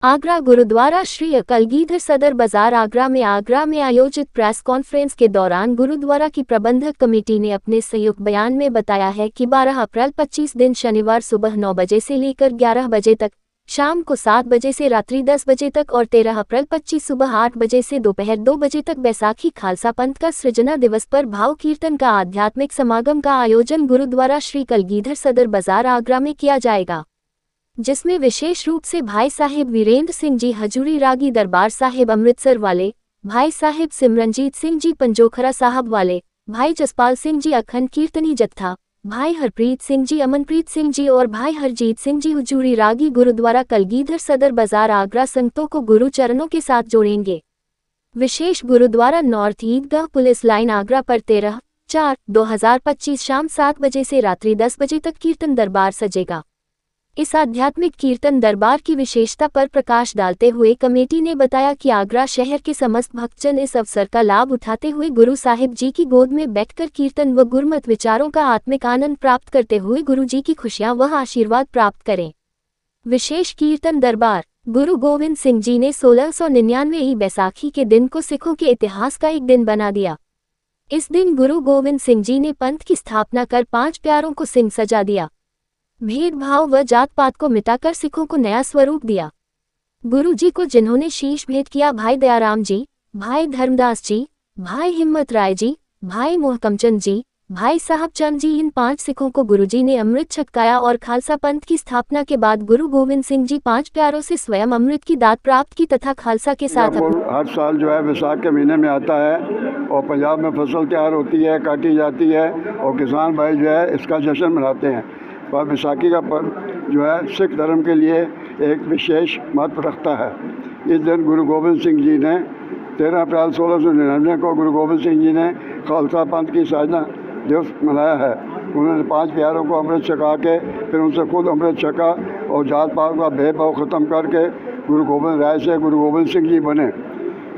आगरा गुरुद्वारा श्री कलगीधर सदर बाजार आगरा में आयोजित प्रेस कॉन्फ्रेंस के दौरान गुरुद्वारा की प्रबंधक कमेटी ने अपने संयुक्त बयान में बताया है कि 12 अप्रैल 25 दिन शनिवार सुबह 9 बजे से लेकर 11 बजे तक, शाम को 7 बजे से रात्रि 10 बजे तक और 13 अप्रैल 25 सुबह 8 बजे से दोपहर 2 बजे तक बैसाखी खालसा पंथ का सृजना दिवस पर भाव कीर्तन का आध्यात्मिक समागम का आयोजन गुरुद्वारा श्री कलगीधर सदर बाजार आगरा में किया जाएगा, जिसमें विशेष रूप से भाई साहिब वीरेंद्र सिंह जी हजूरी रागी दरबार साहिब अमृतसर वाले, भाई साहिब सिमरनजीत सिंह जी पंजोखरा साहब वाले, भाई जसपाल सिंह जी अखंड कीर्तनी जत्था, भाई हरप्रीत सिंह जी अमनप्रीत सिंह जी और भाई हरजीत सिंह जी हजूरी रागी गुरुद्वारा कलगीधर सदर बाजार आगरा संगतों को गुरु चरणों के साथ जोड़ेंगे। विशेष गुरुद्वारा नॉर्थ ईदगाह पुलिस लाइन आगरा पर 13/4/2025 शाम 7 बजे से रात्रि 10 बजे तक कीर्तन दरबार सजेगा। इस आध्यात्मिक कीर्तन दरबार की विशेषता पर प्रकाश डालते हुए कमेटी ने बताया कि आगरा शहर के समस्त भक्तजन इस अवसर का लाभ उठाते हुए गुरु साहिब जी की गोद में बैठकर कीर्तन व गुरमत विचारों का आत्मिक आनंद प्राप्त करते हुए गुरु जी की खुशियां व आशीर्वाद प्राप्त करें। विशेष कीर्तन दरबार गुरु गोविंद सिंह जी ने 1699 बैसाखी के दिन को सिखों के इतिहास का एक दिन बना दिया। इस दिन गुरु गोविंद सिंह जी ने पंथ की स्थापना कर 5 प्यारों को सिंह सजा दिया, भेदभाव व जात पात को मिटाकर सिखों को नया स्वरूप दिया। गुरु जी को जिन्होंने शीश भेंट किया भाई दयाराम जी, भाई धर्मदास जी, भाई हिम्मत राय जी, भाई मोहकमचंद जी, भाई साहब चंद जी, इन 5 सिखों को गुरु जी ने अमृत छकाया और खालसा पंथ की स्थापना के बाद गुरु गोविंद सिंह जी 5 प्यारों से स्वयं अमृत की दात प्राप्त की तथा खालसा के साथ हर साल जो है वैसाख के महीने में आता है और पंजाब में फसल तैयार होती है, काटी जाती है और किसान भाई जो है इसका जश्न मनाते हैं। और बैसाखी का पर्व जो है सिख धर्म के लिए एक विशेष महत्व रखता है। इस दिन गुरु गोविंद सिंह जी ने 13 अप्रैल 1699 को गुरु गोविंद सिंह जी ने खालसा पंथ की साजना दिवस मनाया है। उन्होंने 5 प्यारों को अमृत छका के फिर उनसे खुद अमृत छका और जात पात का भेदभाव ख़त्म करके गुरु गोविंद राय से गुरु गोविंद सिंह जी बने।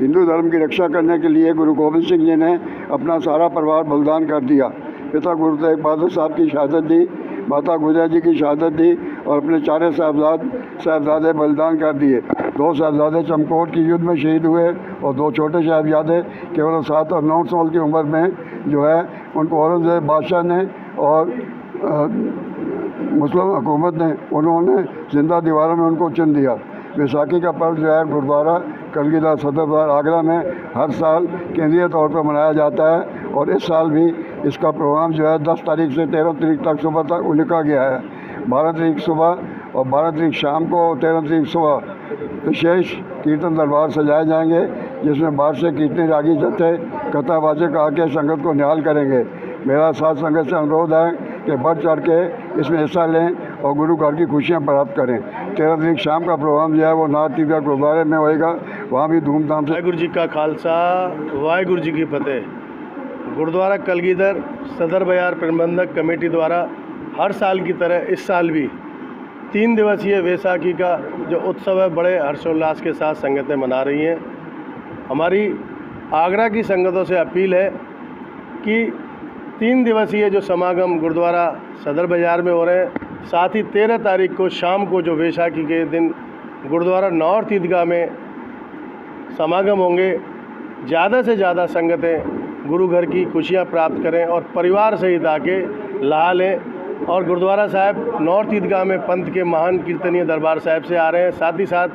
हिंदू धर्म की रक्षा करने के लिए गुरु गोविंद सिंह जी ने अपना सारा परिवार बलिदान कर दिया। पिता गुरु तेग बहादुर साहब की शहादत दी, माता गुजर जी की शहादत दी और अपने 4 साहबजादे बलिदान कर दिए। 2 साहबजादे चमकौर की युद्ध में शहीद हुए और 2 छोटे साहबजादे केवल 7 और 9 साल की उम्र में जो है उनको औरंगजेब बादशाह ने और मुस्लिम हुकूमत ने उन्होंने जिंदा दीवारों में उनको चुन दिया। बैसाखी का पर्व जो है गुरुद्वारा कलगीधर सदर बाजार आगरा में हर साल केंद्रीय तौर पर मनाया जाता है और इस साल भी इसका प्रोग्राम जो है 10 तारीख से 13 तारीख तक सुबह तक उलिका गया है। 12 तारीख सुबह और 12 तारीख शाम को और 13 तारीख सुबह विशेष कीर्तन दरबार सजाए जाएंगे, जिसमें बाहर से कीर्तनी रागी जत्थे कथावाचक आके संगत को निहाल करेंगे। मेरा साथ संगत से अनुरोध है कि बढ़ चढ़ के इसमें हिस्सा लें और गुरु घर की खुशियाँ प्राप्त करें। 13 तारीख शाम का प्रोग्राम जो है वो नॉर्थ ईदगाह गुरुद्वारे में होएगा, वहाँ भी धूमधाम से। वाहिगुरू जी का खालसा, वाहिगुरू जी की फतेह। गुरुद्वारा कलगीधर सदर बाजार प्रबंधक कमेटी द्वारा हर साल की तरह इस साल भी 3 दिवसीय वैसाखी का जो उत्सव है बड़े हर्षोल्लास के साथ संगतें मना रही हैं। हमारी आगरा की संगतों से अपील है कि 3 दिवसीय जो समागम गुरुद्वारा सदर बाजार में हो रहे हैं, साथ ही 13 तारीख को शाम को जो वैसाखी के दिन गुरुद्वारा नॉर्थ ईदगाह में समागम होंगे, ज़्यादा से ज़्यादा संगतें गुरु घर की खुशियाँ प्राप्त करें और परिवार सहित आके लहा लें। और गुरुद्वारा साहब नॉर्थ ईदगाह में पंथ के महान कीर्तनीय दरबार साहब से आ रहे हैं, साथ ही साथ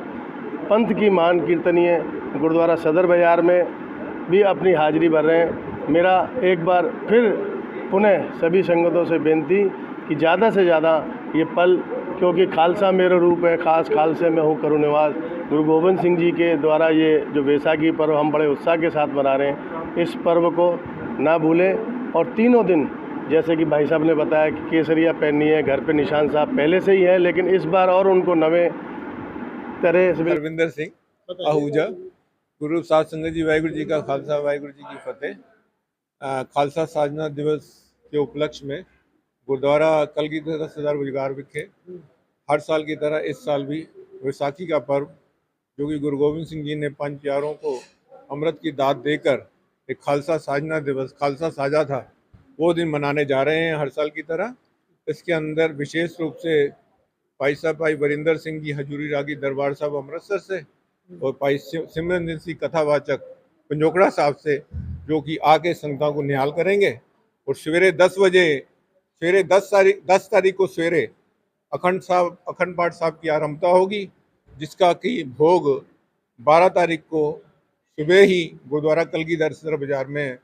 पंथ की महान कीर्तनीय गुरुद्वारा सदर बाजार में भी अपनी हाजिरी भर रहे हैं। मेरा एक बार फिर पुनः सभी संगतों से बेनती कि ज़्यादा से ज़्यादा ये पल, क्योंकि खालसा मेरा रूप है, खास खालसे में हूँ करुणिवास, गुरु गोविंद सिंह जी के द्वारा ये जो वैसाखी पर्व हम बड़े उत्साह के साथ मना रहे हैं, इस पर्व को ना भूलें। और तीनों दिन जैसे कि भाई साहब ने बताया कि केसरिया पहननी है, घर पे निशान साहब पहले से ही है, लेकिन इस बार और उनको नवे तरह से। हरविंदर सिंह आहूजा। गुरु साध संगत जी, वाहिगुरू जी का खालसा, वाहिगुरू जी की फतेह। खालसा साधना दिवस के उपलक्ष्य में गुरुद्वारा कलगीधर सदर बाजार विखे हर साल की तरह इस साल भी वैसाखी का पर्व, जो कि गुरु गोविंद सिंह जी ने 5 प्यारों को अमृत की दात देकर एक खालसा साधना दिवस, खालसा साजा था, वो दिन मनाने जा रहे हैं हर साल की तरह। इसके अंदर विशेष रूप से भाई वरिंदर सिंह जी हजूरी रागी दरबार साहब अमृतसर से, और भाई सिमरनजीत सिंह कथावाचक पंजोकड़ा साहब से, जो कि आके संगतां को निहाल करेंगे। और सवेरे 10 तारीख को सवेरे अखंड पाठ साहब की आरंभता होगी, जिसका कि भोग 12 तारीख को सुबह ही गुरुद्वारा कलगीधर सदर बाजार में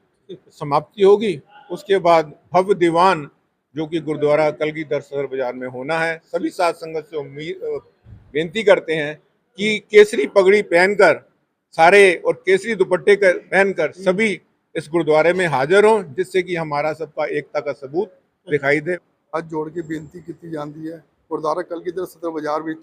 समाप्ति होगी। उसके बाद भव्य दीवान जो कि गुरुद्वारा कलगीधर सदर बाजार में होना है। सभी साध संगत से बेनती करते हैं कि केसरी पगड़ी पहनकर सारे और केसरी दुपट्टे पहनकर सभी इस गुरुद्वारे में हाजिर हों, जिससे कि हमारा सबका एकता का सबूत दिखाई दे। हथ जोड़ के बेनती की जाती है गुरुद्वारा कलगीधर सदर बाजार में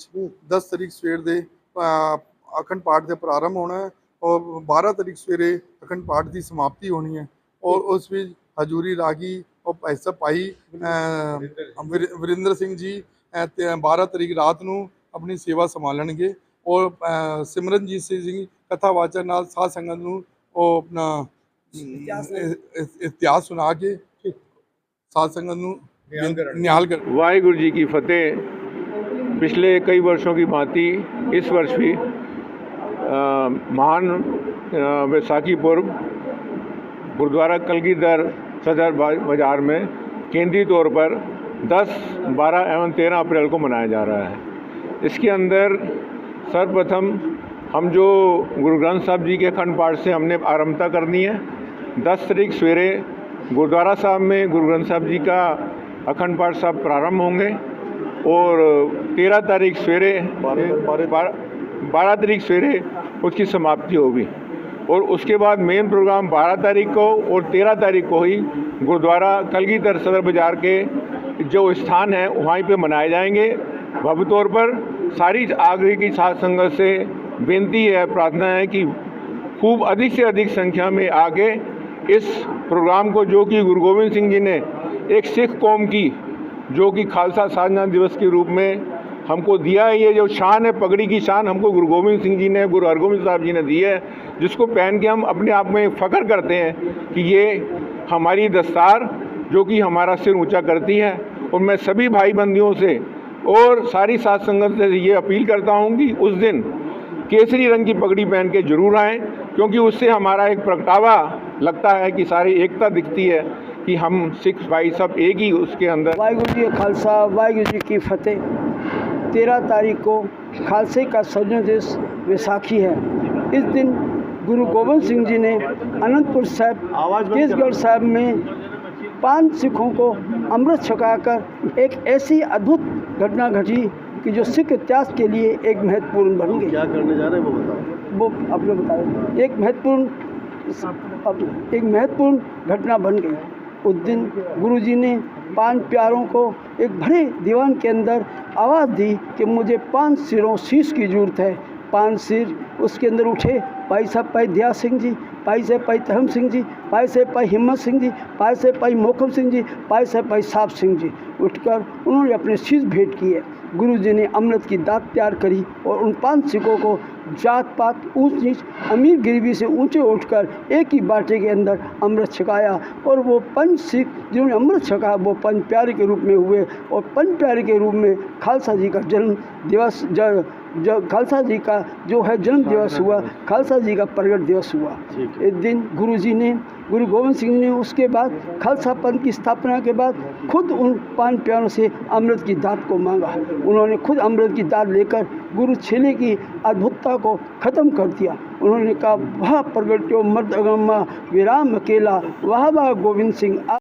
10 तारीख सवेर दे अखंड पाठ से प्रारंभ होना है और 12 तारीख सवेरे अखंड पाठ की समाप्ति होनी है। और उस भी हजूरी रागी और ऐसा भाई वरिंदर सिंह जी 12 तारीख रात को अपनी सेवा संभालणगे और सिमरनजीत सिंह कथावाचक नाल साध संगत नूं अपना इतिहास सुना के साध संगत नूं निहाल कर। वाहिगुरु जी की फतेह। पिछले कई वर्षों की भांति इस वर्ष भी महान वैसाखी पर्व गुरुद्वारा कलगीधर सदर बाजार में केंद्रीय तौर पर 10, 12 एवं 13 अप्रैल को मनाया जा रहा है। इसके अंदर सर्वप्रथम हम जो गुरु ग्रंथ साहब जी के अखंड पाठ से हमने आरंभता करनी है। 10 तारीख सवेरे गुरुद्वारा साहब में गुरु ग्रंथ साहब जी का अखंड पाठ साहब प्रारंभ होंगे और 13 तारीख सवेरे 12 तारीख सवेरे उसकी समाप्ति होगी। और उसके बाद मेन प्रोग्राम 12 तारीख को और 13 तारीख को ही गुरुद्वारा कलगीधर सदर बाजार के जो स्थान है वहीं पे मनाए जाएंगे। भव्य तौर पर सारी आगे की साध संगत से बेनती है, प्रार्थना है कि खूब अधिक से अधिक संख्या में आके इस प्रोग्राम को, जो कि गुरु गोविंद सिंह जी ने एक सिख कौम की जो कि खालसा साधना दिवस के रूप में हमको दिया है, ये जो शान है, पगड़ी की शान हमको गुरु गोविंद सिंह जी ने, गुरु हरगोविंद साहब जी ने दी है, जिसको पहन के हम अपने आप में फ़ख्र करते हैं कि ये हमारी दस्तार जो कि हमारा सिर ऊंचा करती है। और मैं सभी भाई बंदियों से और सारी साध संगत से ये अपील करता हूँ कि उस दिन केसरी रंग की पगड़ी पहन के जरूर आएँ, क्योंकि उससे हमारा एक प्रगटावा लगता है कि सारी एकता दिखती है कि हम सिख भाई सब एक ही उसके अंदर। वाहिगुरु जी का खालसा, वाहिगुरु जी की फतेह। 13 तारीख को खालसे का स्वर्ण दिवस वैसाखी है। इस दिन गुरु गोविंद सिंह जी ने अनंतपुर साहब केसगढ़ साहब में 5 सिखों को अमृत छकाकर एक ऐसी अद्भुत घटना घटी कि जो सिख इतिहास के लिए एक महत्वपूर्ण बन गई। क्या करने जा रहे हैं वो बताओ। वो आप लोग बताएं। एक महत्वपूर्ण घटना बन गई। उस दिन गुरुजी ने 5 प्यारों को एक भरे दीवान के अंदर आवाज़ दी कि मुझे 5 सिरों शीश की ज़रूरत है। 5 सिर उसके अंदर उठे। भाई साहब भाई दया सिंह जी, भाई साहब भाई धर्म सिंह जी, भाई साहब भाई हिम्मत सिंह जी, भाई साहब भाई मोहकम सिंह जी, भाई साहब भाई साहब सिंह जी उठकर उन्होंने अपने शीश भेंट किए। गुरुजी ने अमृत की दात तैयार करी और उन 5 सिखों को जात पात ऊंच नीच अमीर गरीबी से ऊंचे उठकर एक ही बाटे के अंदर अमृत छकाया। और वो 5 सिख जिन्होंने अमृत छका वो 5 प्यारे के रूप में हुए। और 5 प्यारे के रूप में खालसा जी का जन्म दिवस खालसा जी का जो है जन्म दिवस हुआ, खालसा जी का प्रगट दिवस हुआ। इस दिन गुरुजी ने, गुरु गोविंद सिंह ने उसके बाद खालसा पंथ की स्थापना के बाद खुद उन 5 प्यारों से अमृत की दात को मांगा। उन्होंने खुद अमृत की दात लेकर गुरु छेले की अद्भुतता को ख़त्म कर दिया। उन्होंने कहा वह प्रगट्यो मर्द अगम्मा विराम अकेला, वह गोविंद सिंह।